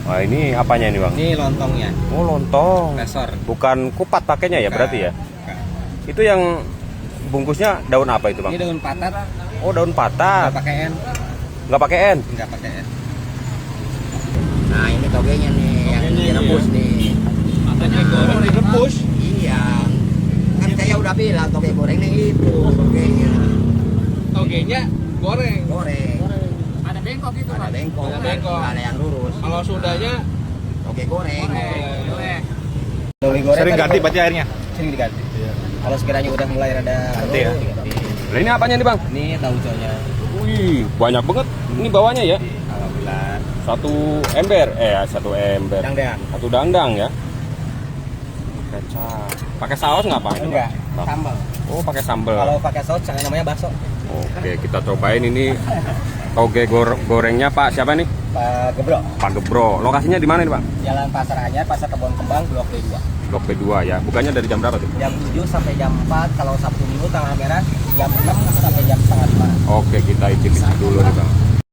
Wah, ini apanya ini, Bang? Ini lontongnya. Oh, lontong. Resor. Bukan kupat pakainya ya, berarti ya? Bukan. Itu yang bungkusnya daun apa itu, Bang? Ini daun patat. Oh, daun patat. Nggak pakai N. Nggak pakai N? Nggak pakai N. Nah ini togenya nih yang direbus nih. Matanya goreng direbus. Iya. Kan saya udah bilang toge gorengnya itu togenya. Togenya goreng. Goreng. Ada bengkok itu, Ada bengkok. Ada bengkok. Ada yang lurus. Kalau sudahnya Toge goreng. Toge goreng. Sering kan ganti berarti airnya? Sering diganti. Kalau sekiranya udah mulai rada Ganti ya? diganti. Nah, ini apanya nih, Bang? Ini tauconya. Wih, banyak banget. Ini bawahnya ya? Alhamdulillah. Satu ember. Dangdang. Satu dangdang ya. Kecap. Pakai saus nggak, Bang? Enggak. Bang. Sambal. Oh, pakai sambal. Kalau pakai saus namanya bakso. Oke, kita cobain ini toge gorengnya Pak siapa nih? Pak Gebro. Pak Gebro. Lokasinya di mana nih, Bang? Jalan Pasar Anyar, Pasar Kebon Kembang, Blok B2. Blok B2 ya. Bukannya dari jam berapa tuh? Jam 7 sampai jam 4, kalau Sabtu Minggu tanggal merah jam 6 sampai jam setengah 5. Oke, kita icip dulu nih, Bang.